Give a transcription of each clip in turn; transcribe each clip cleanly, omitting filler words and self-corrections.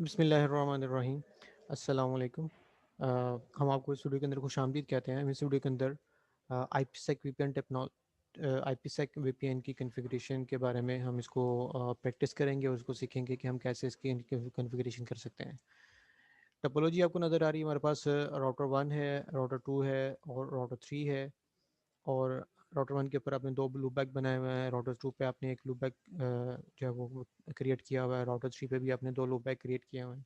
बिस्मिल्लाहिर्रहमानिर्रहीम। अस्सलाम वालेकुम। हम आपको स्टूडियो के अंदर खुशामदीद कहते हैं। हम इस स्टूडियो के अंदर आईपीसेक वीपीएन आईपीसेक वीपीएन की कॉन्फ़िगरेशन के बारे में हम इसको प्रैक्टिस करेंगे और उसको सीखेंगे कि हम कैसे इसकी कॉन्फ़िगरेशन कर सकते हैं। टोपोलॉजी आपको नज़र आ रही है, हमारे पास राउटर 1 है, राउटर 2 है और राउटर 3 है। और राउटर 1 के ऊपर आपने 2 लूप बैक बनाए हुए हैं, राउटर 2 पे आपने एक लूप बैक जो है वो क्रिएट किया हुआ है, राउटर 3 पे भी आपने 2 लूप बैक क्रिएट किए हुए हैं।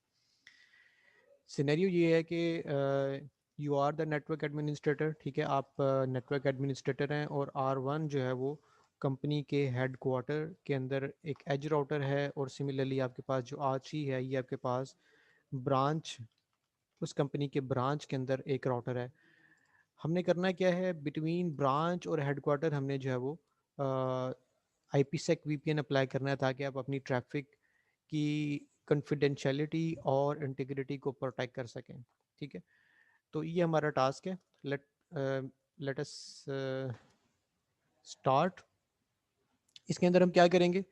सिनेरियो ये है कि you are the network administrator, ठीक है, आप नेटवर्क एडमिनिस्ट्रेटर हैं और R1 जो है वो कंपनी के हेड क्वार्टर के अंदर एक एज राउटर है। और सिमिलरली आपके पास जो R3 है ये आपके पास ब्रांच, उस कंपनी के ब्रांच के अंदर एक राउटर है। हमने करना क्या है, बिटवीन ब्रांच और हेडक्वार्टर हमने जो है वो IPsec VPN अप्लाई करना है ताकि आप अपनी ट्रैफिक की कॉन्फिडेंशियलिटी और इंटीग्रिटी को प्रोटेक्ट कर सकें। ठीक है, तो ये हमारा टास्क है। Let let us start. इसके अंदर हम क्या करेंगे,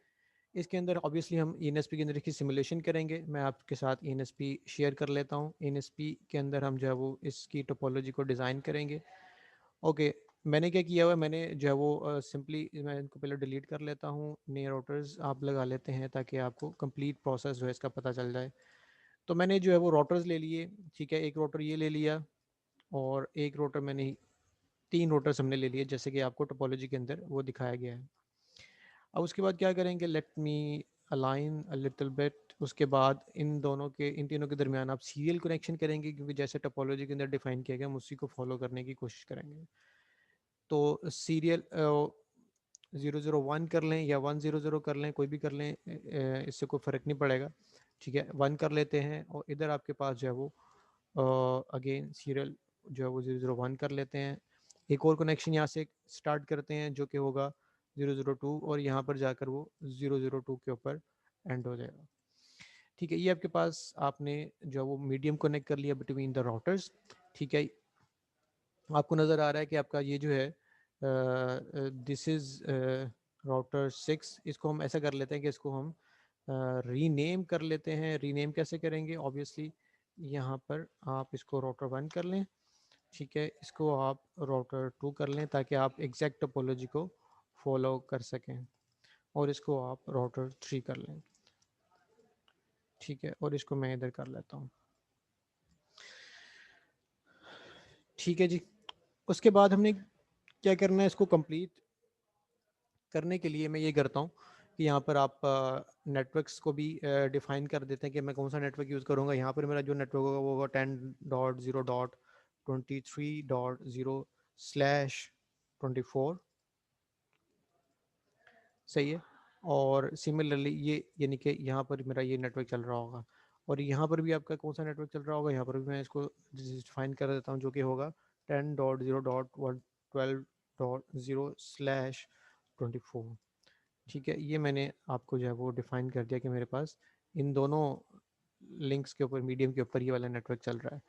इसके अंदर ऑब्वियसली हम ENSP के अंदर इसकी सिमुलेशन करेंगे। मैं आपके साथ ENSP शेयर कर लेता हूँ। ENSP के अंदर हम जो है वो इसकी टोपोलॉजी को डिज़ाइन करेंगे। ओके, मैंने क्या किया हुआ है, मैंने जो है वो सिंपली मैं इनको पहले डिलीट कर लेता हूँ। नए राउटर्स आप लगा लेते हैं ताकि आपको कंप्लीट प्रोसेस जो है इसका पता चल जाए। तो मैंने जो है वो राउटर्स ले लिए, ठीक है, एक राउटर ये ले लिया और एक राउटर मैंने, 3 राउटर्स हमने ले लिए जैसे कि आपको टोपोलॉजी के अंदर वो दिखाया गया है। अब उसके बाद क्या करेंगे, let me align a little bit. उसके बाद इन तीनों के दरमियान आप सीरियल कनेक्शन करेंगे क्योंकि जैसे टोपोलॉजी के अंदर डिफाइन किया गया हम उसी को फॉलो करने की कोशिश करेंगे। तो सीरियल 001 कर लें या 100 कर लें, कोई भी कर लें, इससे कोई फ़र्क नहीं पड़ेगा। ठीक है, 1 कर लेते हैं और इधर आपके पास जो है वो अगेन सीरियल जो है वो 001 कर लेते हैं। एक और कनेक्शन यहाँ से स्टार्ट करते हैं जो कि होगा 002 और यहाँ पर जाकर वो 002 के ऊपर एंड हो जाएगा। ठीक है, ये आपके पास आपने जो है वो मीडियम कनेक्ट कर लिया बिटवीन द राउटर्स। ठीक है, आपको नज़र आ रहा है कि आपका ये जो है दिस इज़ राउटर 6। इसको हम ऐसा कर लेते हैं कि इसको हम रीनेम कर लेते हैं। रीनेम कैसे करेंगे, ऑब्वियसली यहाँ पर आप इसको राउटर 1 कर लें, ठीक है, इसको आप राउटर 2 कर लें ताकि आप एग्जैक्ट टोपोलॉजी को फॉलो कर सकें। और इसको आप राउटर 3 कर लें, ठीक है, और इसको मैं इधर कर लेता हूँ। ठीक है जी, उसके बाद हमने क्या करना है, इसको कंप्लीट करने के लिए मैं ये करता हूँ कि यहाँ पर आप नेटवर्क्स को भी डिफाइन कर देते हैं कि मैं कौन सा नेटवर्क यूज़ करूँगा। यहाँ पर मेरा जो नेटवर्क होगा वो होगा 10.0.23.0/24। सही है। और सिमिलरली ये यानी कि यहाँ पर मेरा ये नेटवर्क चल रहा होगा और यहाँ पर भी आपका कौन सा नेटवर्क चल रहा होगा, यहाँ पर भी मैं इसको डिफाइन कर देता हूँ जो कि होगा 10.0.112.0/24। ठीक है, ये मैंने आपको जो है वो डिफाइन कर दिया कि मेरे पास इन दोनों लिंक्स के ऊपर, मीडियम के ऊपर ये वाला नेटवर्क चल रहा है।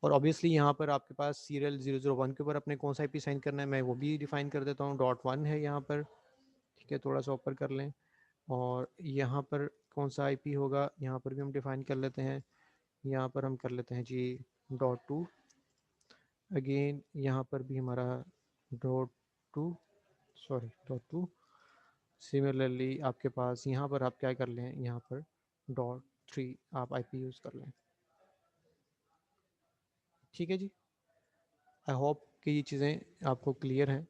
और ऑब्वियसली यहाँ पर आपके पास सीरियल 001 के ऊपर अपने कौन सा IP साइन करना है मैं वो भी डिफाइन कर देता हूँ। .1 है यहाँ पर, ठीक है, थोड़ा सा ऊपर कर लें। और यहाँ पर कौन सा IP होगा यहाँ पर भी हम डिफाइन कर लेते हैं। यहाँ पर हम कर लेते हैं जी .2। अगेन यहाँ पर भी हमारा .2, सॉरी .2। सिमिलरली आपके पास यहाँ पर आप क्या कर लें, यहाँ पर .3 आप IP यूज़ कर लें। ठीक है जी, आई होप कि ये चीज़ें आपको क्लियर हैं।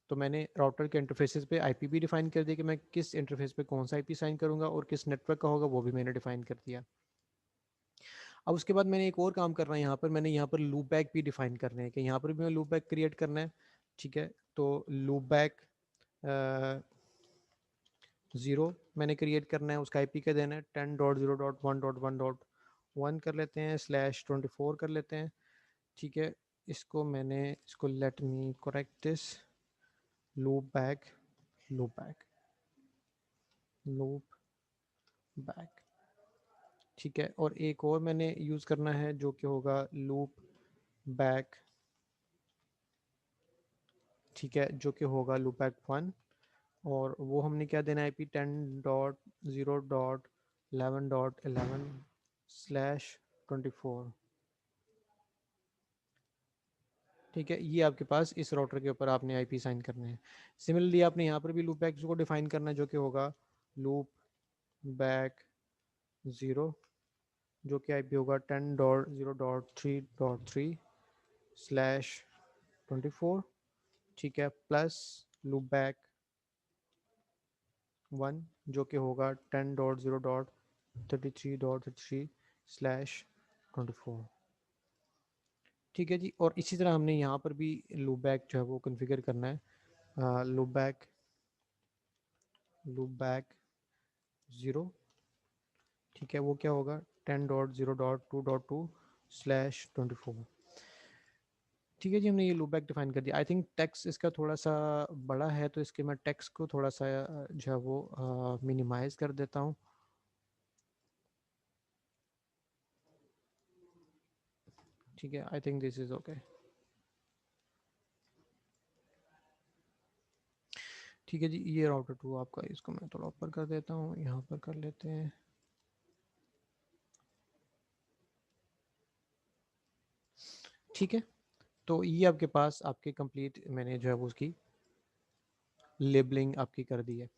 तो मैंने राउटर के इंटरफेसेस पे IP भी डिफाइन कर दिया कि मैं किस इंटरफेस पे कौन सा IP साइन करूँगा और किस नेटवर्क का होगा वो भी मैंने डिफाइन कर दिया। अब उसके बाद मैंने एक और काम करना है, यहाँ पर मैंने यहाँ पर लूप बैक भी डिफाइन करने हैं कि यहाँ पर भी मैं लूप बैक क्रिएट करना है। ठीक है, तो लूप बैक 0 मैंने क्रिएट करना है, उसका IP का देना है 10.0.1.1.1 कर लेते हैं /24 कर लेते हैं। ठीक है, इसको मैंने इसको let me correct this loop back, loop back, loop back. ठीक है, और एक और मैंने यूज़ करना है जो कि होगा लूप बैक, ठीक है, जो कि होगा लूप बैक 1। और वो हमने क्या देना है IP 10.0.1.1 11.11/24। ठीक है, ये आपके पास इस राउटर के ऊपर आपने आईपी साइन करने हैं। सिमिलरली आपने यहाँ पर भी लूप बैक को डिफाइन करना है, जो कि होगा लूप बैक 0, जो कि आईपी होगा 10.0.3.3/24। ठीक है, प्लस लूप बैक 1, जो कि होगा 10.0.33.33/24। ठीक है जी, और इसी तरह हमने यहाँ पर भी लूप बैक जो है वो कॉन्फ़िगर करना है। लूप बैक 0, ठीक है, वो क्या होगा 10.0.2.2/24। ठीक है जी, हमने ये लूप बैक डिफाइन कर दिया। आई थिंक टेक्स्ट इसका थोड़ा सा बड़ा है, तो इसके मैं टेक्स्ट को थोड़ा सा जो है वो मिनिमाइज कर देता हूँ। ठीक है, I think this is okay. ठीक है जी, ये राउटर 2 आपका, इसको मैं थोड़ा ऊपर कर देता हूँ, यहाँ पर कर लेते हैं। ठीक है, तो ये आपके पास आपके कंप्लीट मैंने जो है वो उसकी लेबलिंग आपकी कर दी है।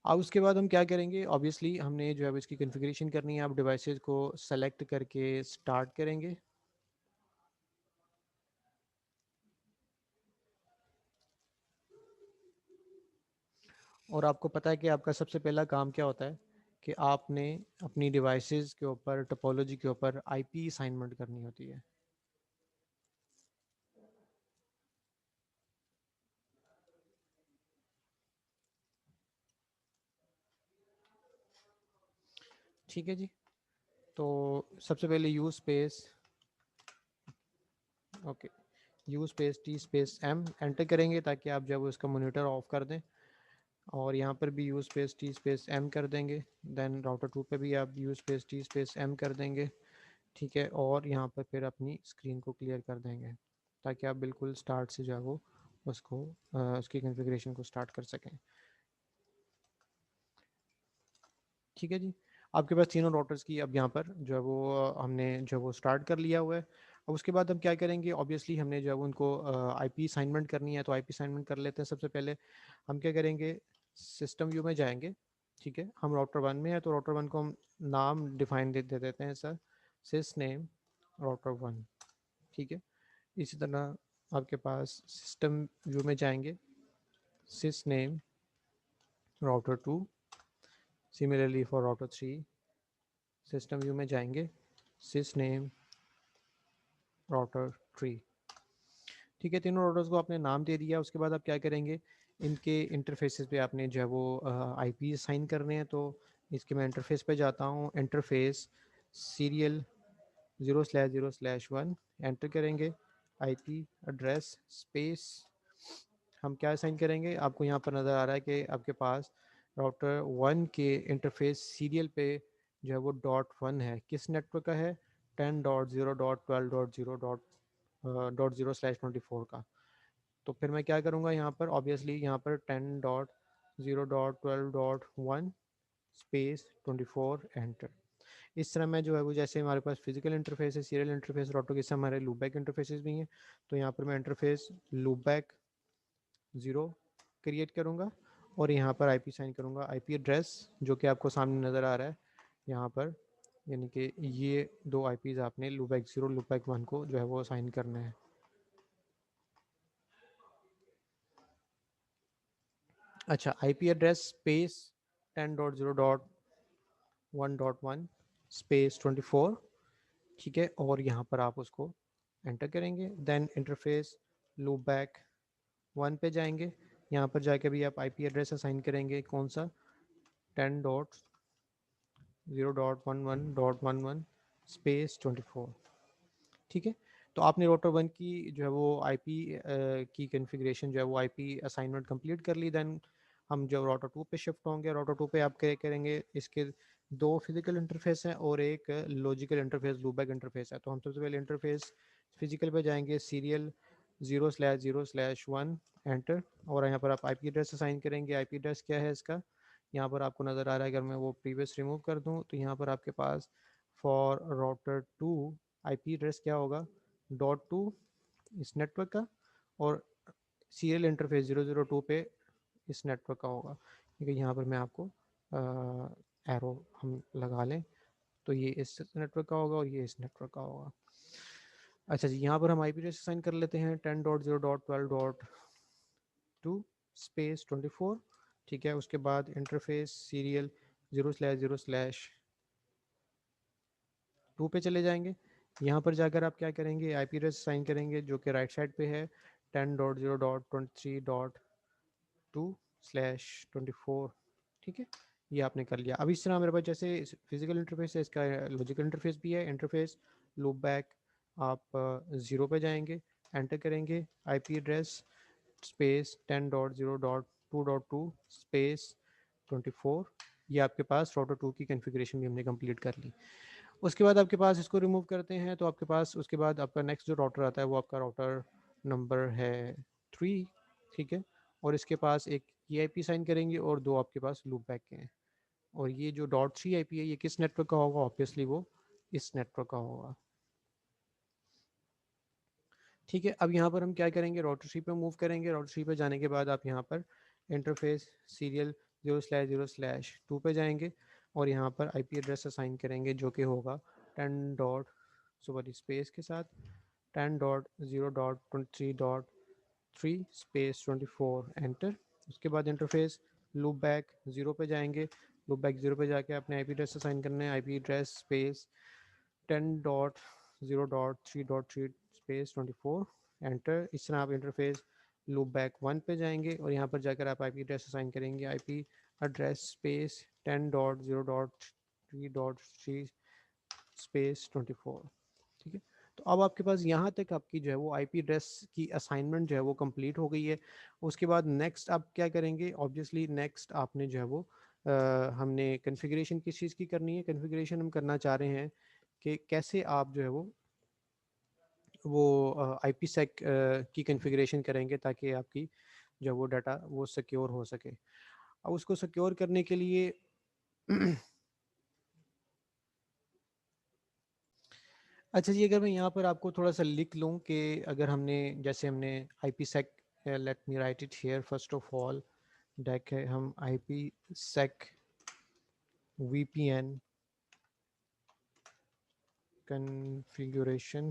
अब उसके बाद हम क्या करेंगे, ऑब्वियसली हमने जो है इसकी कॉन्फ़िगरेशन करनी है। आप डिवाइसेस को सेलेक्ट करके स्टार्ट करेंगे। और आपको पता है कि आपका सबसे पहला काम क्या होता है कि आपने अपनी डिवाइसेस के ऊपर, टोपोलॉजी के ऊपर आईपी असाइनमेंट करनी होती है। ठीक है जी, तो सबसे पहले use space, okay, use space T space M enter करेंगे ताकि आप जब उसका मोनीटर ऑफ कर दें। और यहाँ पर भी use space T space M कर देंगे। देन राउटर 2 पे भी आप use space T space M कर देंगे। ठीक है, और यहाँ पर फिर अपनी स्क्रीन को क्लियर कर देंगे ताकि आप बिल्कुल स्टार्ट से जो है वो उसको उसकी कॉन्फ़िगरेशन को स्टार्ट कर सकें। ठीक है जी, आपके पास तीनों राउटर्स की अब यहाँ पर जो है वो हमने जो है वो स्टार्ट कर लिया हुआ है। अब उसके बाद हम क्या करेंगे, ऑब्वियसली हमने जो है वो उनको आईपी असाइनमेंट करनी है, तो आईपी असाइनमेंट कर लेते हैं। सबसे पहले हम क्या करेंगे, सिस्टम व्यू में जाएंगे। ठीक है, हम राउटर 1 में है, तो राउटर 1 को हम नाम डिफाइन दे देते हैं सर, सिस नेम राउटर 1। ठीक है, इसी तरह आपके पास सिस्टम व्यू में जाएंगे, sysname router 2। Similarly for router 3, system view में जाएंगे, सिस नेम राउटर 3। ठीक है, तीनों राउटर्स को आपने नाम दे दिया। उसके बाद आप क्या करेंगे, इनके इंटरफेसेस पे आपने जो है वो आईपी साइन करने हैं। तो इसके मैं इंटरफेस पे जाता हूँ, इंटरफेस सीरियल 0/0/1 एंटर करेंगे, आईपी एड्रेस स्पेस हम क्या साइन करेंगे। आपको यहाँ पर नज़र आ रहा है कि आपके पास राउटर 1 के इंटरफेस सीरियल पे जो है वो .1 है, किस नेटवर्क का है, 10.0.12.0.0/24 का। तो फिर मैं क्या करूँगा, यहाँ पर ऑब्वियसली यहाँ पर 10.0.12.1 स्पेस 24 एंटर। इस तरह मैं जो है वो, जैसे हमारे पास फिजिकल इंटरफेस है, सीरियल इंटरफेस राउटर के साथ हमारे लूपबैक इंटरफेसेस भी हैं। तो यहाँ पर मैं इंटरफेस लूपबैक 0 क्रिएट करूँगा और यहाँ पर आईपी साइन करूँगा, आईपी एड्रेस जो कि आपको सामने नज़र आ रहा है यहाँ पर, यानी कि ये दो आईपीज़ आपने लूपबैक 0 लूपबैक 1 को जो है वो साइन करना है। अच्छा, आईपी एड्रेस स्पेस 10.0.1.1 स्पेस 24। ठीक है, और यहाँ पर आप उसको एंटर करेंगे। देन इंटरफेस लूपबैक 1 पे जाएंगे, यहाँ पर जाके भी आप आईपी एड्रेस असाइन करेंगे, कौन सा, 10.0.11.11 स्पेस 24। ठीक है, तो आपने राउटर 1 की जो है वो आईपी की कॉन्फ़िगरेशन जो है वो आईपी असाइनमेंट कंप्लीट कर ली। देन हम जब राउटर 2 पे शिफ्ट होंगे, राउटर 2 पे आप क्या करेंगे, इसके दो फिजिकल इंटरफेस हैं और एक लॉजिकल इंटरफेस लूपबैक इंटरफेस है। तो हम सबसे पहले इंटरफेस फिजिकल पे जाएंगे, सीरियल 0/0/1 एंटर, और यहाँ पर आप आईपी एड्रेस असाइन करेंगे। आईपी एड्रेस क्या है इसका, यहाँ पर आपको नज़र आ रहा है, अगर मैं वो प्रीवियस रिमूव कर दूँ तो यहाँ पर आपके पास फॉर राउटर 2 आईपी एड्रेस क्या होगा, .2 इस नेटवर्क का, और सीरियल इंटरफेस 002 पे इस नेटवर्क का होगा। ठीक है, यहाँ पर मैं आपको एरो हम लगा लें तो ये इस नेटवर्क का होगा और ये इस नेटवर्क का होगा। अच्छा जी, यहाँ पर हम आईपी एड्रेस असाइन कर लेते हैं 10.0.12.2 स्पेस 24। ठीक है, उसके बाद इंटरफेस सीरियल 0/0/2 पे चले जाएंगे। यहाँ पर जाकर आप क्या करेंगे, आईपी एड्रेस असाइन करेंगे जो कि राइट साइड पे है 10.0.23.2/24। ठीक है, ये आपने कर लिया। अब इस तरह मेरे पास जैसे फिजिकल इंटरफेस है, इसका लॉजिकल इंटरफेस भी है। इंटरफेस लूप बैक आप 0 पे जाएंगे, एंटर करेंगे आईपी एड्रेस स्पेस 10.0.2.2 स्पेस 24। ये आपके पास राउटर 2 की कॉन्फ़िगरेशन भी हमने कंप्लीट कर ली। उसके बाद आपके पास इसको रिमूव करते हैं तो आपके पास उसके बाद आपका नेक्स्ट जो राउटर आता है वो आपका राउटर नंबर है 3। ठीक है, और इसके पास एक ये आईपी साइन करेंगे और दो आपके पास लूप बैक के हैं। और ये जो .3 आईपी है ये किस नेटवर्क का होगा, ऑब्वियसली वो इस नेटवर्क का होगा। ठीक है, अब यहाँ पर हम क्या करेंगे, राउटर 3 पे मूव करेंगे। राउटर 3 पे जाने के बाद आप यहाँ पर इंटरफेस सीरियल 0/0/2 पे जाएंगे और यहाँ पर आईपी एड्रेस असाइन करेंगे जो कि होगा 10 डॉट सॉरी स्पेस के साथ 10.0.23.3 स्पेस 24 एंटर। उसके बाद इंटरफेस लूप बैक 0 पे जाएंगे। लूप बैक 0 पे जाके अपने आईपी एड्रेस असाइन करने हैं, IP address space 10.0.3.3 space 24 enter. इस तरह आप इंटरफेस लूप बैक 1 पे जाएंगे और यहाँ पर जाकर आप आईपी एड्रेस असाइन करेंगे, आईपी एड्रेस स्पेस 10.0.3.3 स्पेस 24। ठीक है, तो अब आपके पास यहाँ तक आपकी जो है वो आईपी एड्रेस की असाइनमेंट जो है वो कंप्लीट हो गई है। उसके बाद नेक्स्ट आप क्या करेंगे, ऑब्वियसली नेक्स्ट आपने जो है वो हमने कॉन्फ़िगरेशन किस चीज़ की करनी है, कॉन्फ़िगरेशन हम करना चाह रहे हैं कि कैसे आप जो है वो आईपी सेक की कॉन्फ़िगरेशन करेंगे ताकि आपकी जो वो डाटा वो सिक्योर हो सके। अब उसको सिक्योर करने के लिए अच्छा जी, अगर मैं यहाँ पर आपको थोड़ा सा लिख लूँ कि अगर हमने जैसे हमने IP sec, let me write it here first of all, डेक है, हम आईपी सेक वीपीएन कॉन्फ़िगरेशन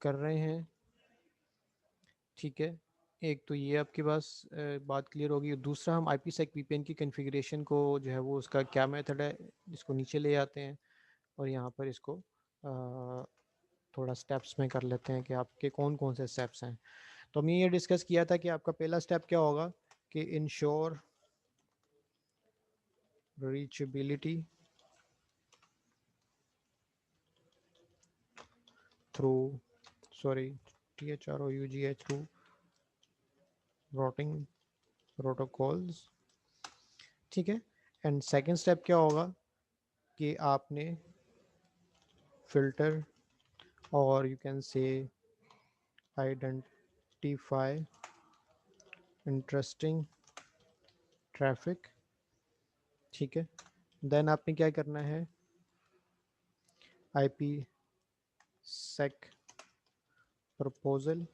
कर रहे हैं। ठीक है, एक तो ये आपके पास बात क्लियर होगी। दूसरा, हम आई पी सेक वीपीएन की कॉन्फ़िगरेशन को जो है वो उसका क्या मेथड है, इसको नीचे ले आते हैं और यहाँ पर इसको थोड़ा स्टेप्स में कर लेते हैं कि आपके कौन कौन से स्टेप्स हैं। तो हमने ये डिस्कस किया था कि आपका पहला स्टेप क्या होगा कि ensure reachability through THROUGH through routing protocols. ठीक है, एंड सेकंड स्टेप क्या होगा कि आपने फिल्टर और you can say identify interesting traffic. ठीक है, देन आपने क्या करना है, आईपी सेक प्रपोजल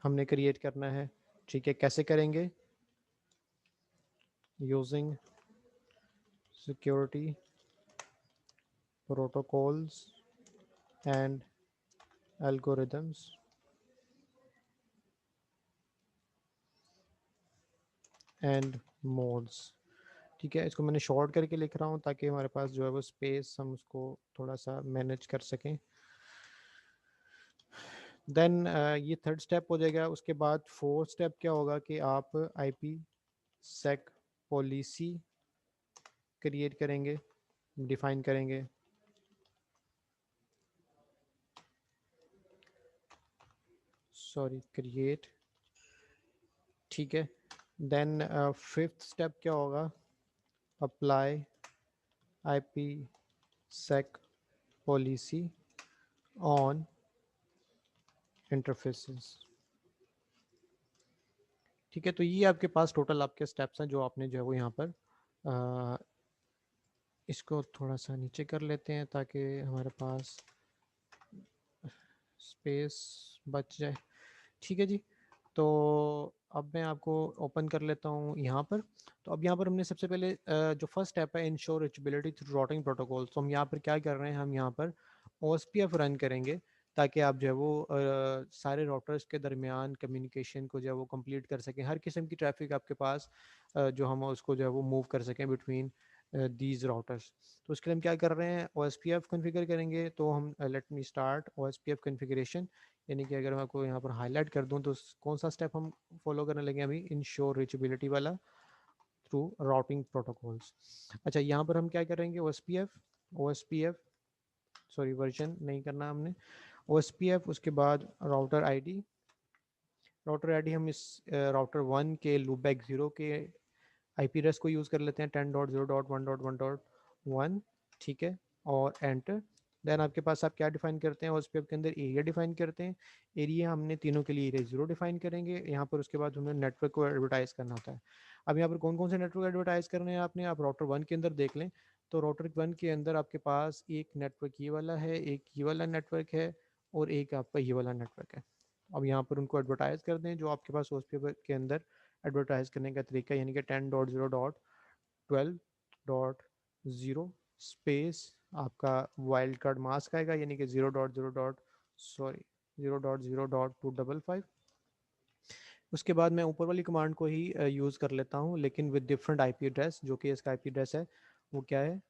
हमने क्रिएट करना है। ठीक है, कैसे करेंगे, using security protocols and algorithms and modes. ठीक है, इसको मैंने शॉर्ट करके लिख रहा हूँ ताकि हमारे पास जो है वो स्पेस हम उसको थोड़ा सा मैनेज कर सकें। देन ये थर्ड स्टेप हो जाएगा। उसके बाद फोर्थ स्टेप क्या होगा कि आप आईपी सेक पॉलिसी क्रिएट करेंगे, डिफाइन करेंगे। क्रिएट। ठीक है, देन फिफ्थ स्टेप क्या होगा, apply IP sec policy on interfaces. ठीक है, तो ये आपके पास टोटल आपके स्टेप्स हैं जो आपने जो है वो यहाँ पर इसको थोड़ा सा नीचे कर लेते हैं ताकि हमारे पास स्पेस बच जाए। ठीक है जी, तो अब मैं आपको ओपन कर लेता हूँ यहाँ पर। तो अब यहाँ पर हमने सबसे पहले जो फर्स्ट स्टेप है ensure reachability through routing protocol, तो हम यहाँ पर क्या कर रहे हैं, हम यहाँ पर OSPF रन करेंगे ताकि आप जो है वो सारे राउटर्स के दरमियान कम्युनिकेशन को जो है वो कंप्लीट कर सकें, हर किस्म की ट्रैफिक आपके पास जो हम उसको जो है वो मूव कर सकें बिटवीन दीज राउटर्स। तो उसके लिए हम क्या कर रहे हैं, OSPF कॉन्फ़िगर करेंगे। तो हम let me start OSPF configuration, यानी कि अगर मैं आपको यहाँ पर हाईलाइट कर दूँ तो कौन सा स्टेप हम फॉलो करने लगे अभी, इंश्योर रीचेबिलिटी वाला थ्रू राउटिंग प्रोटोकॉल्स। अच्छा, यहाँ पर हम क्या करेंगे, OSPF सॉरी वर्जन नहीं करना हमने, OSPF उसके बाद राउटर आईडी हम इस राउटर 1 के लूपबैक 0 के IP एड्रेस को यूज़ कर लेते हैं 10.0.1.1.1। ठीक है, और एंटर। देन आपके पास आप क्या डिफाइन करते हैं, OSPF के अंदर एरिया डिफाइन करते हैं। एरिया हमने तीनों के लिए एरिया 0 डिफाइन करेंगे यहाँ पर। उसके बाद हमें नेटवर्क को एडवर्टाइज करना होता है। अब यहाँ पर कौन कौन से नेटवर्क एडवर्टाइज करने हैं आपने, आप राउटर 1 के अंदर देख लें। तो राउटर 1 के अंदर आपके पास एक नेटवर्क ये वाला है, एक ये वाला नेटवर्क है, और एक आपका ये वाला नेटवर्क है। अब यहाँ पर उनको एडवर्टाइज कर दें जो आपके पास OSPF के अंदर एडवर्टाइज करने का तरीका, यानी कि 10.0.12.0 स्पेस आपका वाइल्ड कार्ड मास्क आएगा, यानी कि 0.0.255। उसके बाद मैं ऊपर वाली कमांड को ही यूज़ कर लेता हूँ, लेकिन विद डिफरेंट IP एड्रेस, जो कि इसका IP एड्रेस है वो क्या है,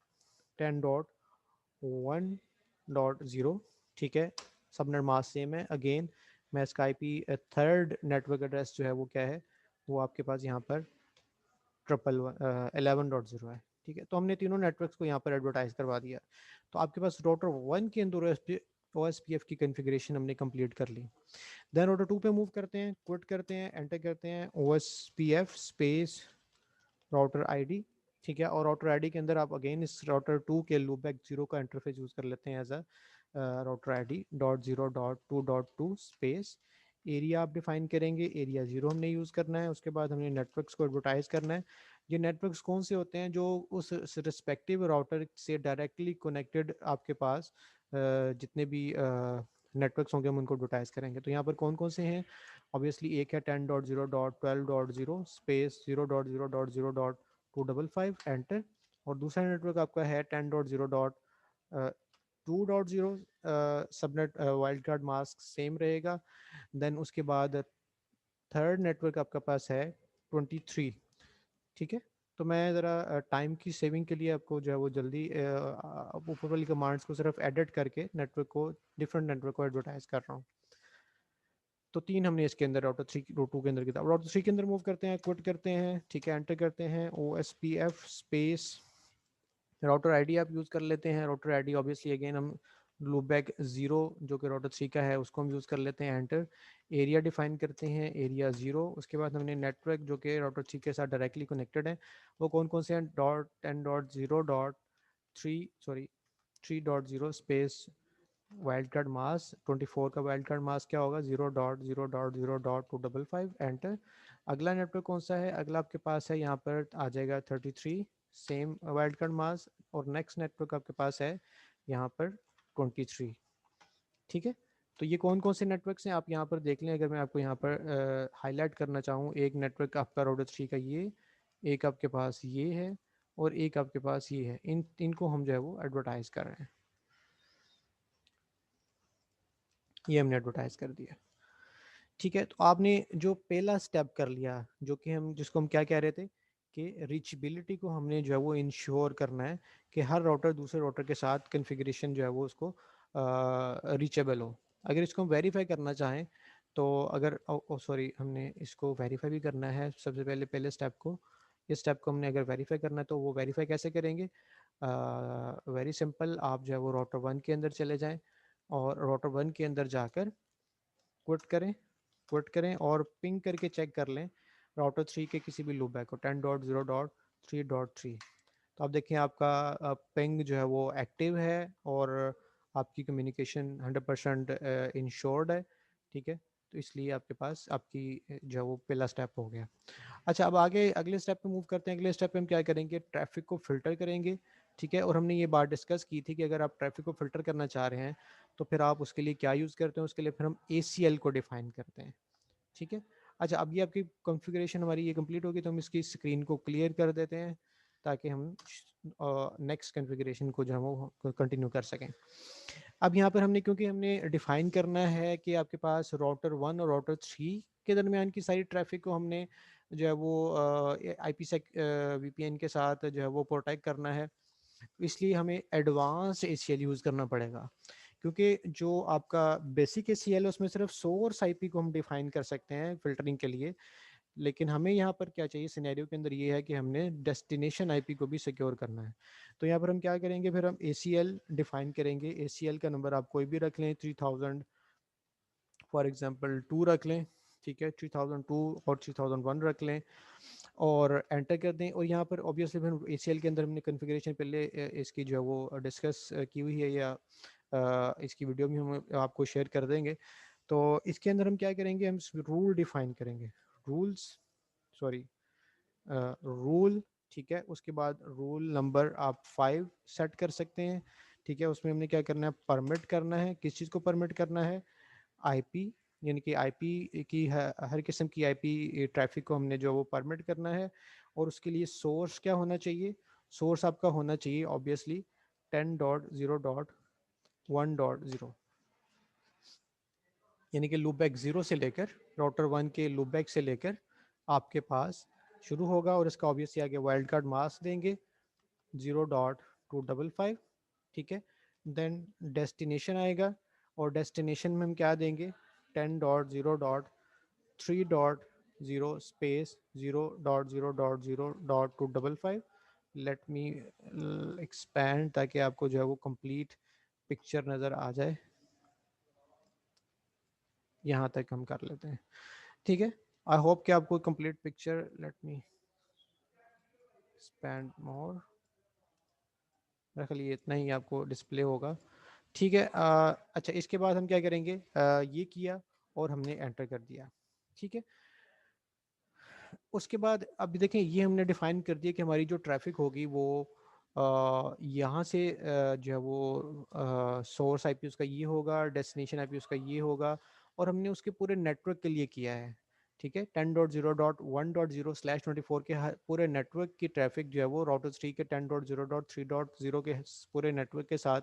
10.1.0। ठीक है, सबनेट मास्क सेम है। अगेन मैं इसका IP थर्ड नेटवर्क एड्रेस जो है वो क्या है, वो आपके पास यहाँ पर 11.0 है। ठीक है, तो हमने तीनों नेटवर्क्स को यहाँ पर एडवर्टाइज करवा दिया। तो आपके पास राउटर 1 के अंदर OSPF की कॉन्फ़िगरेशन हमने कंप्लीट कर ली। देन राउटर 2 पे मूव करते हैं, क्विट करते हैं, एंटर करते हैं OSPF स्पेस राउटर आईडी। ठीक है, और राउटर आईडी के अंदर आप अगेन इस राउटर 2 के लूपबैक 0 का इंटरफेस यूज कर लेते हैं as a router ID .0.2.2 space area आप डिफाइन करेंगे, एरिया 0 हमने यूज करना है। उसके बाद हमने नेटवर्क्स को एडवर्टाइज करना है। ये नेटवर्क्स कौन से होते हैं, जो उस रिस्पेक्टिव राउटर से डायरेक्टली कनेक्टेड आपके पास जितने भी नेटवर्क्स होंगे हम उनको एडवर्टाइज करेंगे। तो यहाँ पर कौन कौन से हैं, ऑब्वियसली एक है 10.0.12.0 स्पेस 0.0.0.255 एंटर, और दूसरा नेटवर्क आपका है 10.0.2.0 subnet wild card mask same रहेगा। देन उसके बाद थर्ड नेटवर्क आपका पास है 23। ठीक है, तो मैं ज़रा टाइम की सेविंग के लिए आपको जो है वो जल्दी ऊपर वाली कमांड्स को सिर्फ एडिट करके नेटवर्क को, डिफरेंट नेटवर्क को एडवर्टाइज कर रहा हूँ। तो तीन हमने इसके अंदर राउटर 3 राउटर 2 के अंदर किया, राउटर 3 के अंदर मूव करते हैं, क्विट करते हैं। ठीक है, एंटर करते हैं OSPF स्पेस राउटर आईडी आप यूज़ कर लेते हैं। राउटर आईडी ऑब्वियसली अगेन हम लूपबैक 0 जो कि राउटर 3 का है उसको हम यूज़ कर लेते हैं। एंटर, एरिया डिफाइन करते हैं, एरिया 0। उसके बाद हमने नेटवर्क जो कि राउटर 3 के साथ डायरेक्टली कनेक्टेड है वो कौन कौन से हैं, .10.0.3 सॉरी 3.0 स्पेस वाइल्ड कार्ड मास 24 का वाइल्ड कार्ड मास क्या होगा, 0.0.0.255 एंटर। अगला नेटवर्क कौन सा है, अगला आपके पास है यहाँ पर आ जाएगा 33 सेम वाइल्ड कार्ड मास, और नेक्स्ट नेटवर्क आपके पास है यहाँ पर 23। ठीक है, तो ये कौन कौन से नेटवर्क्स हैं आप यहाँ पर देख लें। अगर मैं आपको यहाँ पर हाईलाइट करना चाहूँ, एक नेटवर्क आपका राउटर 3 का ये, एक आपके पास ये है, और एक आपके पास ये है। इनको हम जो है वो एडवर्टाइज कर रहे हैं, ये हमने एडवर्टाइज कर दिया। ठीक है, तो आपने जो पहला स्टेप कर लिया, जो कि हम जिसको हम क्या कह रहे थे कि रीचेबिलिटी को हमने जो है वो इंश्योर करना है कि हर राउटर दूसरे राउटर के साथ कॉन्फ़िगरेशन जो है वो उसको रीचेबल हो। अगर इसको हम वेरीफाई करना चाहें तो अगर सॉरी हमने इसको वेरीफाई भी करना है, सबसे पहले पहले स्टेप को, इस स्टेप को हमने अगर वेरीफाई करना है तो वो वेरीफाई कैसे करेंगे, वेरी सिंपल, आप जो है वो राउटर 1 के अंदर चले जाएं और राउटर 1 के अंदर जाकर क्विट करें और पिंग करके चेक कर लें राउटर 3 के किसी भी लूपबैक को 10.0.3.3। तो आप देखें आपका पिंग जो है वो एक्टिव है और आपकी कम्युनिकेशन 100% इंश्योर्ड है, ठीक है। तो इसलिए आपके पास आपकी जो है वो पहला स्टेप हो गया। अच्छा, अब आगे अगले स्टेप पे मूव करते हैं। अगले स्टेप पे हम क्या करेंगे, ट्रैफिक को फ़िल्टर करेंगे, ठीक है। और हमने ये बात डिस्कस की थी कि अगर आप ट्रैफिक को फ़िल्टर करना चाह रहे हैं तो फिर आप उसके लिए क्या यूज़ करते हैं, उसके लिए फिर हम ACL को डिफ़ाइन करते हैं, ठीक है। अच्छा, अब ये आपकी कॉन्फ़िगरेशन हमारी ये कंप्लीट होगी तो हम इसकी स्क्रीन को क्लियर कर देते हैं ताकि हम नेक्स्ट कॉन्फ़िगरेशन को जो है वो कंटिन्यू कर सकें। अब यहाँ पर हमने, क्योंकि हमने डिफ़ाइन करना है कि आपके पास राउटर 1 और राउटर 3 के दरमियान की सारी ट्रैफिक को हमने जो है वो IPsec VPN के साथ जो है वो प्रोटेक्ट करना है, इसलिए हमें एडवांस ACL यूज़ करना पड़ेगा। क्योंकि जो आपका बेसिक ACL है उसमें सिर्फ सोर्स IP को हम डिफाइन कर सकते हैं फ़िल्टरिंग के लिए, लेकिन हमें यहाँ पर क्या चाहिए सिनेरियो के अंदर ये है कि हमने डेस्टिनेशन IP को भी सिक्योर करना है। तो यहाँ पर हम क्या करेंगे, फिर हम ACL डिफाइन करेंगे। ACL का नंबर आप कोई भी रख लें, 3000 फॉर एग्जांपल 2 रख लें, ठीक है, 3002 और 3001 रख लें और एंटर कर दें। और यहाँ पर ऑब्वियसली फिर ACL के अंदर हमने कॉन्फ़िगरेशन पहले इसकी जो है वो डिस्कस की हुई है, या इसकी वीडियो भी हम आपको शेयर कर देंगे। तो इसके अंदर हम क्या करेंगे, हम रूल डिफाइन करेंगे, रूल्स, सॉरी, रूल, ठीक है। उसके बाद रूल नंबर आप 5 सेट कर सकते हैं, ठीक है। उसमें हमने क्या करना है, परमिट करना है। किस चीज़ को परमिट करना है, आईपी, यानी कि आईपी की हर किस्म की आईपी ट्रैफिक को हमने जो वो परमिट करना है। और उसके लिए सोर्स क्या होना चाहिए, सोर्स आपका होना चाहिए ऑब्वियसली 10.0.1.0, यानी कि लूपबैक 0 से लेकर राउटर 1 के लूपबैक से लेकर आपके पास शुरू होगा। और इसका ऑब्वियसली आगे वाइल्ड कार्ड मास्क देंगे 0.255, ठीक है। देन डेस्टिनेशन आएगा और डेस्टिनेशन में हम क्या देंगे, 10.0.3.0 स्पेस 0.0.0.255। लेट मी एक्सपैंड ताकि आपको जो है वो कंप्लीट पिक्चर नज़र आ जाए। यहाँ तक हम कर लेते हैं, ठीक है। आई होप कि आपको complete picture, let me expand more, मेरे ख्याल ये इतना ही आपको डिस्प्ले होगा, ठीक है। अच्छा, इसके बाद हम क्या करेंगे, ये किया और हमने एंटर कर दिया, ठीक है। उसके बाद अब देखें, ये हमने डिफाइन कर दिया कि हमारी जो ट्रैफिक होगी वो यहाँ से जो है वो सोर्स आईपी उसका ये होगा, डेस्टिनेशन आईपी उसका ये होगा, और हमने उसके पूरे नेटवर्क के लिए किया है, ठीक है। 10.0.1.0/24 के पूरे नेटवर्क की ट्रैफिक जो है वो राउटर 3 के 10.0.3.0 के पूरे नेटवर्क के साथ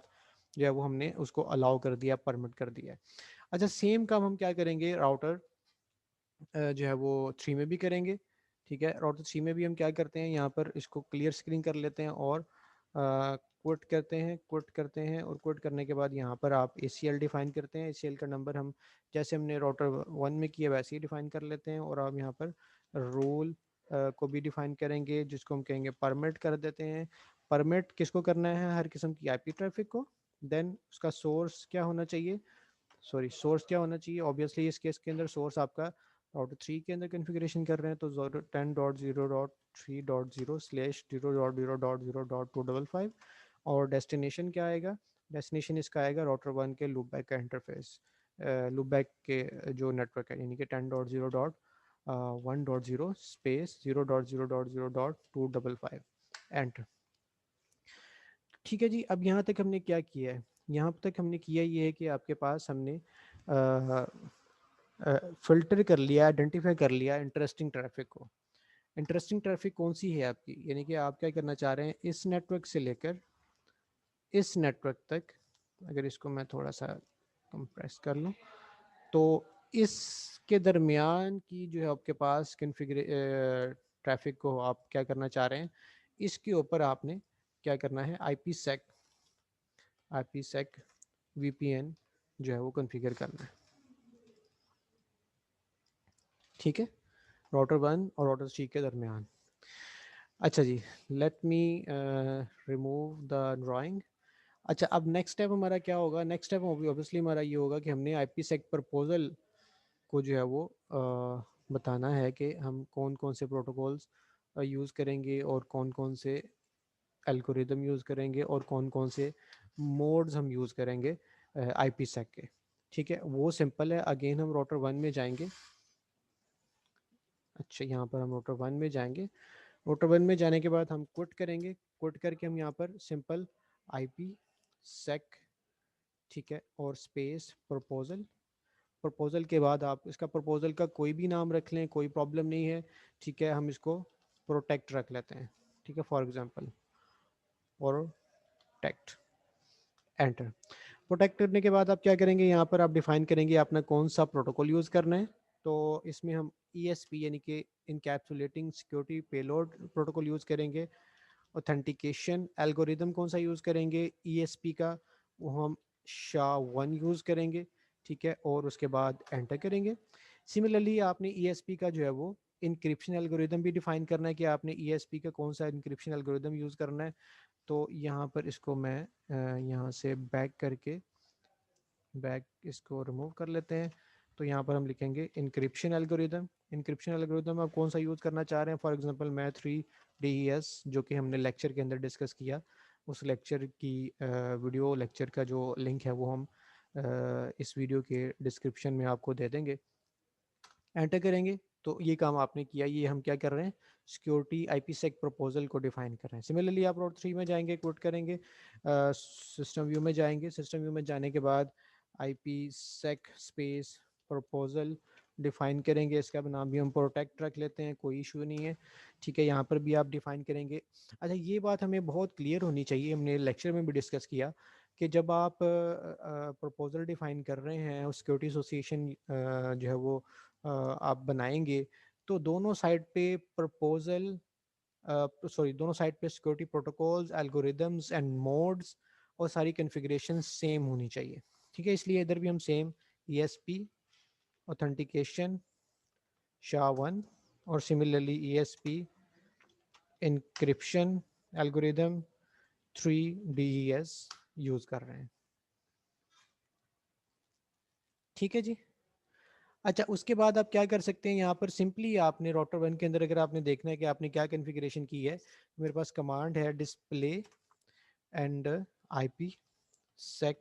जो है वो हमने उसको अलाउ कर दिया, परमिट कर दिया है। अच्छा, सेम काम हम क्या करेंगे राउटर जो है वो 3 में भी करेंगे, ठीक है। राउटर 3 में भी हम क्या करते हैं, यहाँ पर इसको क्लियर स्क्रीन कर लेते हैं और क्विट करते हैं, क्विट करते हैं। और क्विट करने के बाद यहाँ पर आप ACL डिफाइन करते हैं। ACL का नंबर हम जैसे हमने राउटर 1 में किया वैसे ही डिफाइन कर लेते हैं। और आप यहाँ पर रोल को भी डिफाइन करेंगे, जिसको हम कहेंगे परमिट कर देते हैं। परमिट किसको करना है, हर किस्म की IP ट्रैफिक को। देन उसका सोर्स क्या होना चाहिए, सॉरी, सोर्स क्या होना चाहिए, ऑब्वियसली इस केस के अंदर सोर्स आपका राउटर 3 के अंदर कॉन्फ़िगरेशन कर रहे हैं तो 10.0.3.0/0.0.0.255। और डेस्टिनेशन क्या आएगा, डेस्टिनेशन इसका आएगा राउटर 1 के लूपबैक का इंटरफेस, लूपबैक के जो नेटवर्क है, यानी कि 10.0.1.0 स्पेस 0.0.0.255 एंटर, ठीक है जी। अब यहाँ तक हमने क्या किया है, यहाँ तक हमने किया ये है कि आपके पास हमने फ़िल्टर कर लिया, आइडेंटिफाई कर लिया इंटरेस्टिंग ट्रैफिक को। इंटरेस्टिंग ट्रैफिक कौन सी है आपकी, यानी कि आप क्या करना चाह रहे हैं, इस नेटवर्क से लेकर इस नेटवर्क तक, अगर इसको मैं थोड़ा सा कंप्रेस कर लूँ तो इसके दरमियान की जो है आपके पास ट्रैफिक को आप क्या करना चाह रहे हैं, इसके ऊपर आपने क्या करना है, IPsec VPN जो है वो कॉन्फ़िगर करना है, ठीक है, राउटर 1 और राउटर 3 के दरमियान। अच्छा जी, let me remove the drawing. अच्छा, अब नेक्स्ट स्टेप हमारा क्या होगा, नेक्स्ट स्टेप ऑब्वियसली हमारा ये होगा कि हमने IPsec प्रपोजल को जो है वो बताना है कि हम कौन कौन से प्रोटोकॉल्स यूज़ करेंगे और कौन कौन से एल्गोरिदम यूज़ करेंगे और कौन कौन से मोड्स हम यूज़ करेंगे IPsec के, ठीक है, वो सिंपल है। अगेन हम राउटर 1 में जाएंगे। अच्छा, यहाँ पर हम राउटर 1 में जाएंगे। राउटर 1 में जाने के बाद हम क्विट करेंगे। क्विट करके हम यहाँ पर सिंपल IPsec, ठीक है, और स्पेस प्रपोजल। प्रपोजल के बाद आप इसका प्रपोजल का कोई भी नाम रख लें, कोई प्रॉब्लम नहीं है, ठीक है। हम इसको प्रोटेक्ट रख लेते हैं, ठीक है, for example protect, enter. Protect करने के बाद आप क्या करेंगे, यहाँ पर आप डिफाइन करेंगे आपने कौन सा प्रोटोकॉल यूज़ करना है। तो इसमें हम ESP यानी कि इनकैप्सुलेटिंग सिक्योरिटी पेलोड प्रोटोकॉल यूज़ करेंगे। ऑथेंटिकेशन एल्गोरिदम कौन सा यूज़ करेंगे ESP का, वो हम SHA-1 यूज़ करेंगे, ठीक है, और उसके बाद एंटर करेंगे। सिमिलरली आपने ESP का जो है वो इंक्रिप्शन एल्गोरिदम भी डिफाइन करना है कि आपने ESP का कौन सा इंक्रिप्शन एल्गोरिदम यूज़ करना है। तो यहाँ पर इसको मैं यहाँ से बैक इसको रिमूव कर लेते हैं। तो यहाँ पर हम लिखेंगे इंक्रिप्शन एल्गोरिदम। इंक्रिप्शन एल्गोरिदम आप कौन सा यूज़ करना चाह रहे हैं, फॉर एग्जांपल मैं 3DES जो कि हमने लेक्चर के अंदर डिस्कस किया, उस लेक्चर की वीडियो लेक्चर का जो लिंक है वो हम इस वीडियो के डिस्क्रिप्शन में आपको दे देंगे। एंटर करेंगे तो ये काम आपने किया। ये हम क्या कर रहे हैं, सिक्योरिटी IPsec प्रपोजल को डिफाइन कर रहे हैं। सिमिलरली आप राउटर 3 में जाएंगे, क्विट करेंगे, सिस्टम व्यू में जाएंगे। सिस्टम व्यू में जाने के बाद IPsec स्पेस प्रपोजल डिफाइन करेंगे। इसका नाम भी हम प्रोटेक्ट रख लेते हैं, कोई इशू नहीं है, ठीक है। यहाँ पर भी आप डिफाइन करेंगे। अच्छा, ये बात हमें बहुत क्लियर होनी चाहिए, हमने लेक्चर में भी डिस्कस किया कि जब आप प्रपोजल डिफाइन कर रहे हैं, सिक्योरिटी एसोसिएशन जो है वो आप बनाएंगे, तो दोनों साइड पे प्रपोजल सॉरी दोनों साइड पे security protocols, algorithms and modes और सारी कॉन्फ़िगरेशन सेम होनी चाहिए, ठीक है। इसलिए इधर भी हम सेम ESP ऑथेंटिकेशन SHA-1 और similarly ESP encryption algorithm 3DES use कर रहे हैं, ठीक है जी। अच्छा, उसके बाद आप क्या कर सकते हैं, यहाँ पर सिंपली आपने राउटर 1 के अंदर अगर आपने देखना है कि आपने क्या कॉन्फ़िगरेशन की है, मेरे पास कमांड है डिस्प्ले एंड IPsec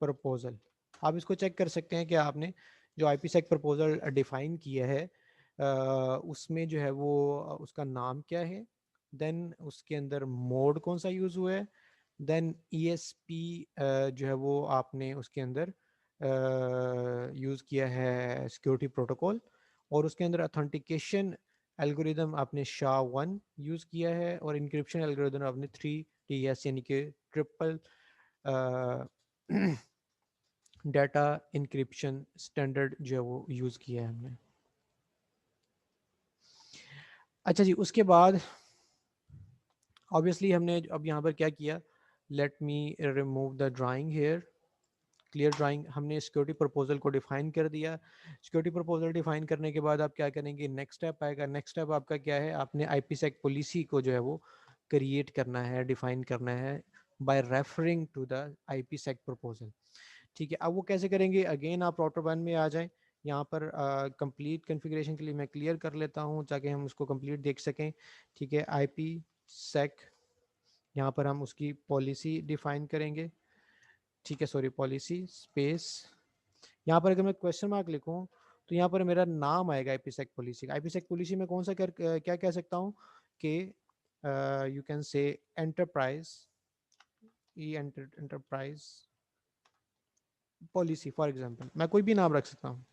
प्रपोजल। आप इसको चेक कर सकते हैं कि आपने जो IPsec प्रपोजल डिफाइन किया है उसमें जो है वो उसका नाम क्या है, देन उसके अंदर मोड कौन सा यूज़ हुआ है, देन ESP जो है वो आपने उसके अंदर यूज़ किया है सिक्योरिटी प्रोटोकॉल, और उसके अंदर ऑथेंटिकेशन एल्गोरिदम आपने SHA-1 यूज़ किया है, और इंक्रिप्शन एल्गोरिदम आपने 3DES यानी कि ट्रिपल डाटा इंक्रिप्शन स्टैंडर्ड जो है वो यूज़ किया है हमने। अच्छा जी, उसके बाद ऑब्वियसली हमने अब यहाँ पर क्या किया, let me remove the drawing here, clear drawing. हमने सिक्योरिटी प्रपोजल को डिफाइन कर दिया। सिक्योरिटी प्रपोजल डिफाइन करने के बाद आप क्या करेंगे, नेक्स्ट स्टेप आएगा। नेक्स्ट स्टेप आपका क्या है, आपने IPsec पॉलिसी को जो है वो क्रिएट करना है, डिफाइन करना है by referring to the IPsec proposal, ठीक है। अब वो कैसे करेंगे, अगेन आप राउटर 1 में आ जाएं। यहाँ पर कंप्लीट कॉन्फ़िगरेशन के लिए मैं क्लियर कर लेता हूँ ताकि हम उसको कंप्लीट देख सकें, ठीक है। IPsec यहाँ पर हम उसकी पॉलिसी डिफाइन करेंगे, ठीक है, सॉरी पॉलिसी स्पेस, यहाँ पर अगर मैं क्वेश्चन मार्क लिखूँ तो यहाँ पर मेरा नाम आएगा IPsec पॉलिसी का। IPsec पॉलिसी में कौन सा क्या कह सकता हूँ कि you can say enterprise enterprise policy, for example मैं कोई भी नाम रख सकता हूँ।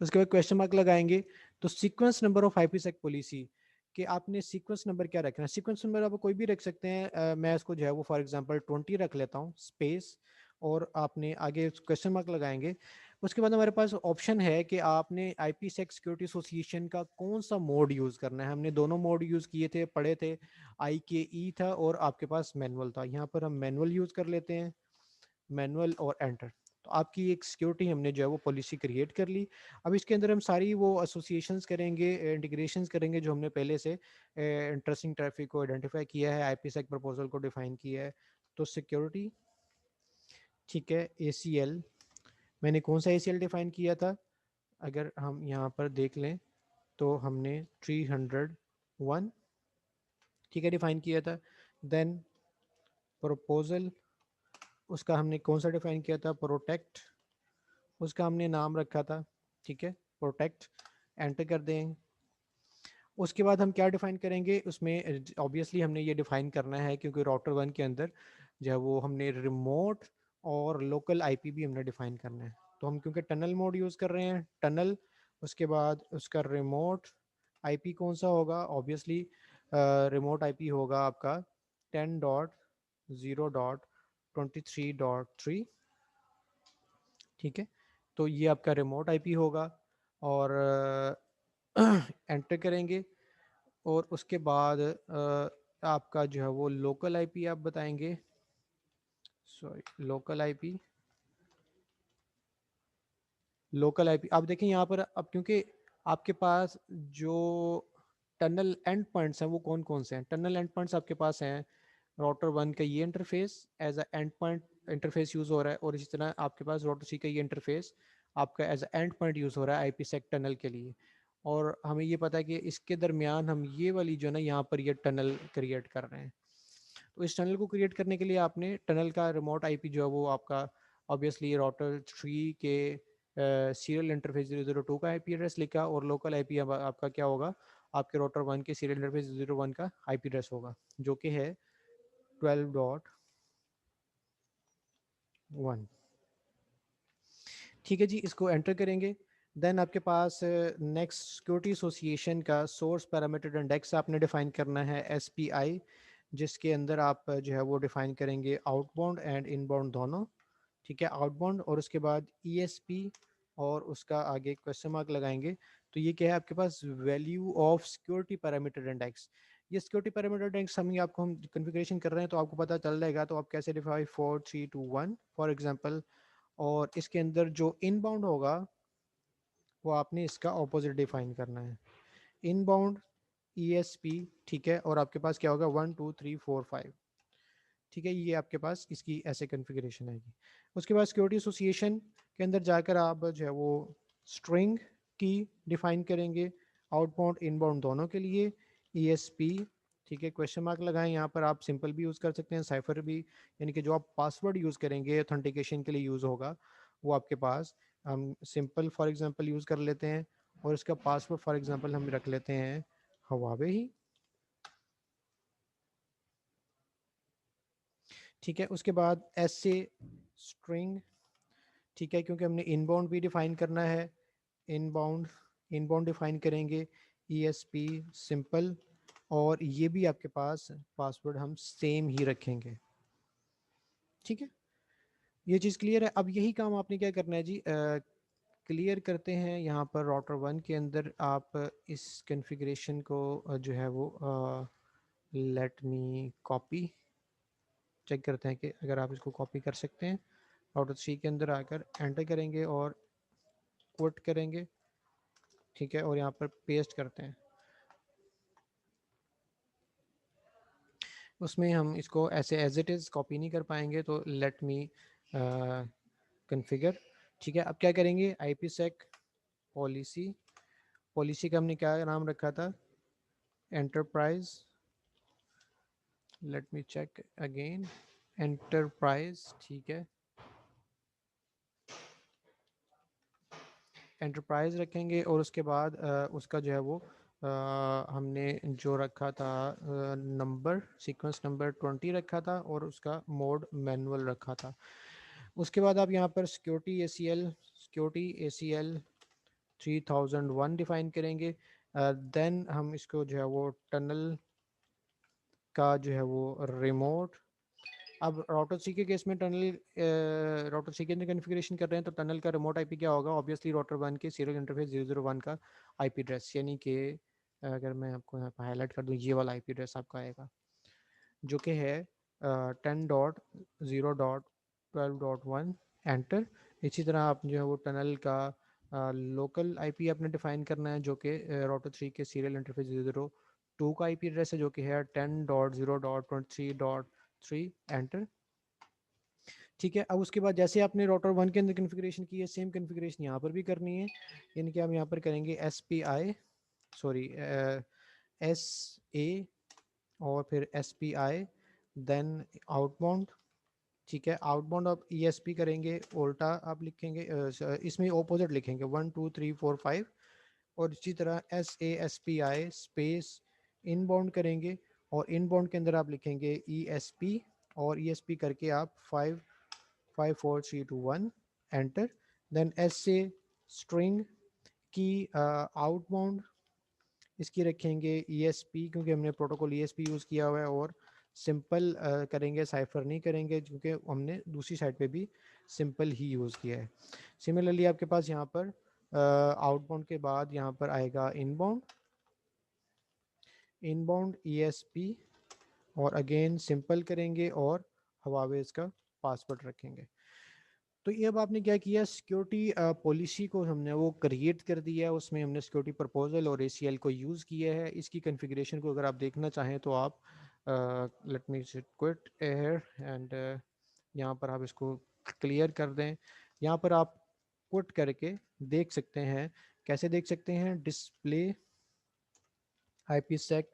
उसके बाद क्वेश्चन मार्क लगाएंगे तो sequence number of IPsec policy कि आपने सीक्वेंस नंबर क्या रखना है। सीक्वेंस नंबर आप कोई भी रख सकते हैं, मैं इसको जो है वो फॉर एग्जांपल 20 रख लेता हूँ स्पेस, और आपने आगे क्वेश्चन मार्क लगाएंगे। उसके बाद हमारे पास ऑप्शन है कि आपने IPsec सिक्योरिटी एसोसिएशन का कौन सा मोड यूज़ करना है। हमने दोनों मोड यूज़ किए थे, पढ़े थे, IKE था और आपके पास मैनुअल था। यहाँ पर हम मैनुअल यूज़ कर लेते हैं, मैनुअल और एंटर। तो आपकी एक सिक्योरिटी हमने जो है वो पॉलिसी क्रिएट कर ली। अब इसके अंदर हम सारी वो एसोसिएशंस करेंगे, इंटीग्रेशंस करेंगे जो हमने पहले से इंटरेस्टिंग ट्रैफिक को आइडेंटिफाई किया है, IPsec प्रपोजल को डिफाइन किया है। तो सिक्योरिटी, ठीक है, ACL, मैंने कौन सा ACL डिफाइन किया था, अगर हम यहाँ पर देख लें तो हमने 301, ठीक है, डिफाइन किया था। देन प्रपोजल, उसका हमने कौन सा डिफाइन किया था, प्रोटेक्ट, उसका हमने नाम रखा था, ठीक है, प्रोटेक्ट, एंटर कर दें। उसके बाद हम क्या डिफाइन करेंगे उसमें, ऑब्वियसली हमने ये डिफाइन करना है क्योंकि राउटर 1 के अंदर जो है वो हमने रिमोट और लोकल आईपी भी हमने डिफाइन करना है। तो हम क्योंकि टनल मोड यूज़ कर रहे हैं, टनल, उसके बाद उसका रिमोट आईपी कौन सा होगा, ऑब्वियसली रिमोट आईपी होगा आपका 10.0.23.3, ठीक है। तो ये आपका रिमोट आईपी होगा और एंटर करेंगे और उसके बाद आपका जो है वो लोकल आईपी आप बताएंगे, सॉरी लोकल आईपी आप देखें यहाँ पर। अब क्योंकि आपके पास जो टनल एंड पॉइंट्स हैं वो कौन कौन से हैं, टनल एंड पॉइंट्स आपके पास हैं राउटर 1 का ये interface as a end point interface use हो रहा है, और इसी तरह आपके पास राउटर सी का ये इंटरफेस आपका as a end point use हो रहा है आईपी सेक टनल के लिए। और हमें ये पता है कि इसके दरमियान हम ये वाली जो है ना यहाँ पर ये टनल क्रिएट कर रहे हैं। तो इस टनल को क्रिएट करने के लिए आपने टनल का रिमोट आईपी जो है वो आपका ऑब्वियसली राउटर 3 के सीरियल इंटरफेस 002 का आईपी एड्रेस लिखा, और लोकल आईपी आपका क्या होगा, आपके राउटर 1 के सीरियल इंटरफेस 01 का आईपी एड्रेस होगा जो कि है 12.1, ठीक है जी। इसको एंटर करेंगे। देन आपके पास नेक्स्ट सिक्योरिटी एसोसिएशन का सोर्स पैरामीटर इंडेक्स आपने डिफाइन करना है SPI, जिसके अंदर आप जो है वो डिफाइन करेंगे आउटबाउंड एंड इनबाउंड दोनों, ठीक है, आउटबाउंड और उसके बाद ESP और उसका आगे क्वेश्चन मार्क लगाएंगे। तो ये क्या है आपके पास, value of security parameter index. ये सिक्योरिटी पैरामीटर इंडेक्स हम कॉन्फ़िगरेशन कर रहे हैं तो आपको पता चल जाएगा, तो आप कैसे डिफाइन 4321 फॉर एग्जांपल, और इसके अंदर जो इनबाउंड होगा वो आपने इसका ऑपोजिट डिफाइन करना है, इनबाउंड ESP, ठीक है, और आपके पास क्या होगा 1 2 3 4 5, ठीक है, ये आपके पास इसकी ऐसे कॉन्फ़िगरेशन आएगी। उसके बाद सिक्योरिटी एसोसिएशन के अंदर जाकर आप जो है वो स्ट्रिंग की डिफाइन करेंगे आउटबाउंड इनबाउंड दोनों के लिए, ESP, ठीक है, क्वेश्चन मार्क लगाएं। यहाँ पर आप सिंपल भी यूज़ कर सकते हैं, साइफर भी, यानी कि जो आप पासवर्ड यूज़ करेंगे ऑथेंटिकेशन के लिए यूज़ होगा वो आपके पास हम सिंपल फॉर एग्जांपल यूज़ कर लेते हैं, और इसका पासवर्ड फॉर एग्जांपल हम रख लेते हैं हवावे ही, ठीक है। उसके बाद ऐसे स्ट्रिंग, ठीक है, क्योंकि हमने इनबाउंड भी डिफाइन करना है, इनबाउंड इनबाउंड डिफाइन करेंगे ESP सिंपल, और ये भी आपके पास पासवर्ड हम सेम ही रखेंगे, ठीक है। ये चीज़ क्लियर है। अब यही काम आपने क्या करना है जी, क्लियर करते हैं यहाँ पर राउटर 1 के अंदर आप इस कॉन्फ़िगरेशन को जो है वो लेट मी कॉपी, चेक करते हैं कि अगर आप इसको कॉपी कर सकते हैं, राउटर 3 के अंदर आकर एंटर करेंगे और कोट करेंगे, ठीक है, और यहाँ पर पेस्ट करते हैं। उसमें हम इसको ऐसे एज इट इज़ कॉपी नहीं कर पाएंगे, तो लेट मी कन्फिगर, ठीक है। अब क्या करेंगे, IPsec पॉलिसी, पॉलिसी का हमने क्या नाम रखा था, enterprise, let me check again, enterprise, ठीक है, एंटरप्राइज रखेंगे, और उसके बाद उसका जो है वो हमने जो रखा था नंबर, सीक्वेंस नंबर 20 रखा था, और उसका मोड मैनुअल रखा था। उसके बाद आप यहाँ पर सिक्योरिटी ACL 3001 डिफाइन करेंगे। देन हम इसको जो है वो टनल का जो है वो रिमोट, अब राउटर सी के केस में टनल राउटर सी के अंदर कॉन्फ़िगरेशन कर रहे हैं तो टनल का रिमोट आईपी क्या होगा, ऑब्वियसली राउटर 1 के सीरियल इंटरफेस 001 का आईपी एड्रेस, यानी कि अगर मैं आपको यहाँ पर हाईलाइट कर दूँ ये वाला आईपी एड्रेस आपका आएगा जो कि है 10.0.12.1, एंटर। इसी तरह आप जो है वो टनल का लोकल आईपी आपने डिफाइन करना है जो कि राउटर 3 के सीरियल इंटरफेस 002 का आईपी एड्रेस है जो कि है 10.0.23.3, एंटर, ठीक है। अब उसके बाद जैसे आपने राउटर 1 के अंदर कॉन्फ़िगरेशन की है सेम कॉन्फ़िगरेशन यहाँ पर भी करनी है, यानी कि हम यहाँ पर करेंगे SPI, सॉरी SA, और फिर SPI देन आउटबाउंड, ठीक है। आउटबाउंड आप ESP करेंगे, उल्टा आप लिखेंगे, इसमें ऑपोजिट लिखेंगे 1 2 3 4 5, और इसी तरह SASPI स्पेस इनबाउंड करेंगे, और इनबाउंड के अंदर आप लिखेंगे ESP, और ESP करके आप 5 5 4 3 2 1 एंटर। देन SA स्ट्रिंग की आउटबाउंड इसकी रखेंगे ESP, क्योंकि हमने प्रोटोकॉल ESP यूज़ किया हुआ है, और सिंपल करेंगे, साइफर नहीं करेंगे, क्योंकि हमने दूसरी साइड पे भी सिंपल ही यूज़ किया है। सिमिलरली आपके पास यहाँ पर आउटबाउंड के बाद यहाँ पर आएगा इनबाउंड, इनबाउंड ESP, और अगेन सिंपल करेंगे और हवावेज का पासवर्ड रखेंगे। तो ये अब आपने क्या किया, सिक्योरिटी पॉलिसी को हमने वो क्रिएट कर दिया है, उसमें हमने सिक्योरिटी प्रपोजल और ACL को यूज़ किया है। इसकी कॉन्फ़िगरेशन को अगर आप देखना चाहें तो आप let me quit air and यहाँ पर आप इसको क्लियर कर दें। यहाँ पर आप क्विट करके देख सकते हैं। कैसे देख सकते हैं, डिस्प्ले IPsec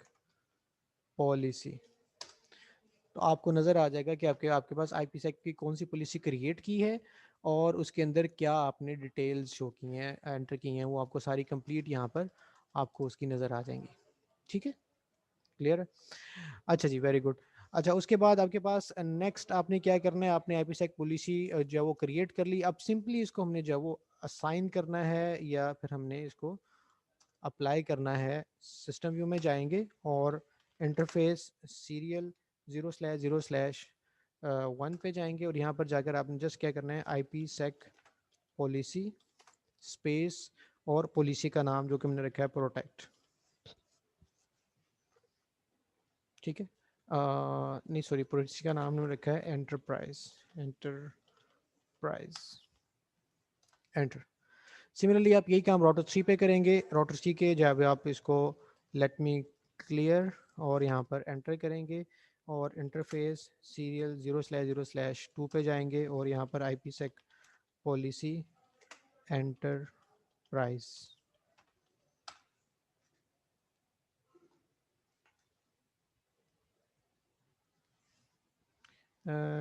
पॉलिसी, तो आपको नज़र आ जाएगा कि आपके आपके पास IPsec की कौन सी पॉलिसी क्रिएट की है, और उसके अंदर क्या आपने डिटेल्स शो की हैं, एंटर की हैं, वो आपको सारी कंप्लीट यहाँ पर आपको उसकी नज़र आ जाएंगी। ठीक है, क्लियर है? अच्छा जी, वेरी गुड। अच्छा, उसके बाद आपके पास नेक्स्ट आपने क्या करना है, आपने IPsec पॉलिसी जो है वो क्रिएट कर ली। अब सिंपली इसको हमने जो है वो असाइन करना है, या फिर हमने इसको अप्लाई करना है। सिस्टम व्यू में जाएंगे और इंटरफेस सीरियल 0/0/1 पे जाएंगे, और यहाँ पर जाकर आपने जस्ट क्या करना है, IPsec पॉलिसी स्पेस और पॉलिसी का नाम जो कि हमने रखा है प्रोटेक्ट। ठीक है, नहीं सॉरी, पॉलिसी का नाम हमने रखा है एंटरप्राइज, एंटरप्राइज एंटर। सिमिलरली आप यही काम राउटर 3 पे करेंगे। राउटर 3 के जब आप इसको लेट मी क्लियर और यहाँ पर एंटर करेंगे, और इंटरफेस सीरियल 0/0/2 पे जाएंगे, और यहाँ पर IPsec पॉलिसी एंटरप्राइज।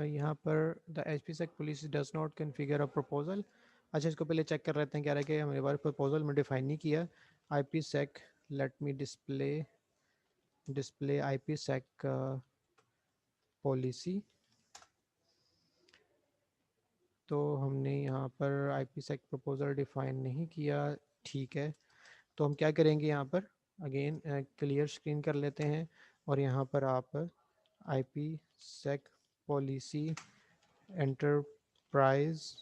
यहाँ पर the IPsec policy does not configure a proposal. अच्छा, इसको पहले चेक कर लेते हैं क्या रहा कि हमारे पास प्रपोजल में डिफाइन नहीं किया। IPsec let me display IPsec policy, तो हमने यहाँ पर IPsec प्रपोजल डिफाइन नहीं किया। ठीक है, तो हम क्या करेंगे, यहाँ पर अगेन क्लियर स्क्रीन कर लेते हैं, और यहाँ पर आप IPsec पॉलिसी एंटरप्राइज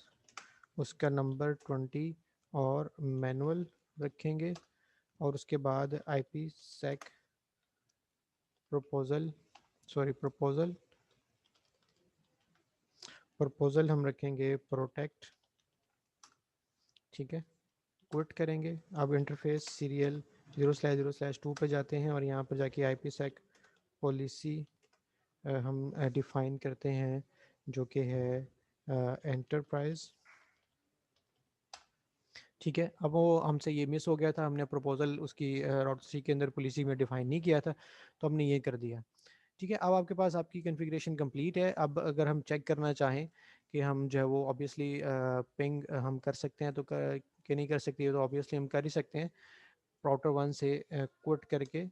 उसका नंबर 20 और मैनुअल रखेंगे, और उसके बाद IPsec प्रपोजल प्रपोजल हम रखेंगे प्रोटेक्ट। ठीक है, क्विट करेंगे। अब इंटरफेस सीरियल 0/0/2 पे जाते हैं, और यहाँ पर जाके IPsec पॉलिसी हम डिफाइन करते हैं, जो कि है एंटरप्राइज। ठीक है, अब वो हमसे ये मिस हो गया था, हमने प्रपोजल उसकी राउटर 3 के अंदर पॉलिसी में डिफाइन नहीं किया था, तो हमने ये कर दिया। ठीक है, अब आपके पास आपकी कॉन्फ़िगरेशन कंप्लीट है। अब अगर हम चेक करना चाहें कि हम जो है वो ऑब्वियसली पिंग हम कर सकते हैं, तो कि नहीं कर सकते, तो ऑब्वियसली हम कर ही सकते हैं। राउटर 1 से क्विट करके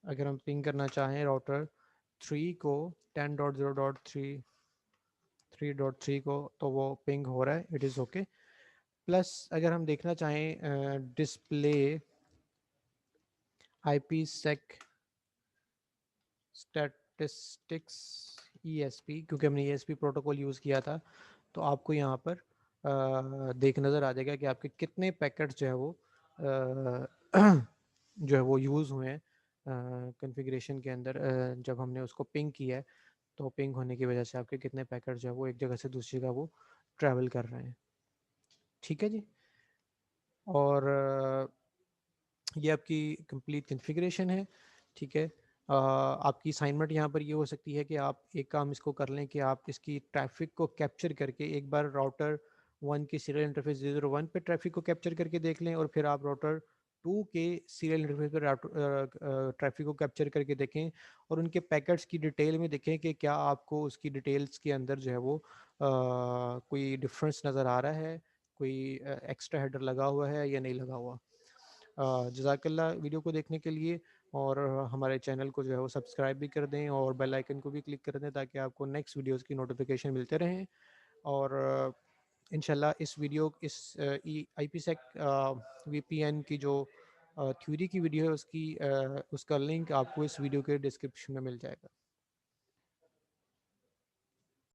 अगर हम पिंग करना चाहें राउटर 3 को 10.0.3 को, तो वो पिंग हो रहा है, इट इज़ ओके। प्लस अगर हम देखना चाहें डिस्प्ले IPsec स्टैटिस्टिक्स ESP, क्योंकि हमने ESP प्रोटोकॉल यूज़ किया था, तो आपको यहाँ पर देख नज़र आ जाएगा कि आपके कितने पैकेट्स जो है वो जो है वो यूज़ हुए हैं कॉन्फ़िगरेशन के अंदर। जब हमने उसको पिंग किया है, तो पिंग होने की वजह से आपके कितने पैकेट जो है वो एक जगह से दूसरी जगह वो ट्रैवल कर रहे हैं। ठीक है जी, और ये आपकी कंप्लीट कॉन्फ़िगरेशन है। ठीक है, आपकी असाइनमेंट यहाँ पर ये हो सकती है कि आप एक काम इसको कर लें कि आप इसकी ट्रैफिक को कैप्चर करके एक बार राउटर 1 की सीरियल इंटरफेस 001 पे ट्रैफिक को कैप्चर करके देख लें, और फिर आप राउटर 2 के सीरियल ट्रैफिक को कैप्चर करके देखें और उनके पैकेट्स की डिटेल में देखें कि क्या आपको उसकी डिटेल्स के अंदर जो है वो कोई डिफरेंस नज़र आ रहा है, कोई एक्स्ट्रा हेडर लगा हुआ है या नहीं लगा हुआ। जज़ाकल्लाह वीडियो को देखने के लिए, और हमारे चैनल को जो है वो सब्सक्राइब भी कर दें और बेल आइकन को भी क्लिक कर दें ताकि आपको नेक्स्ट वीडियोस की नोटिफिकेशन मिलते रहें। और इंशाल्लाह इस वीडियो इस IPsec VPN की जो थ्योरी की वीडियो है उसका लिंक आपको इस वीडियो के डिस्क्रिप्शन में मिल जाएगा।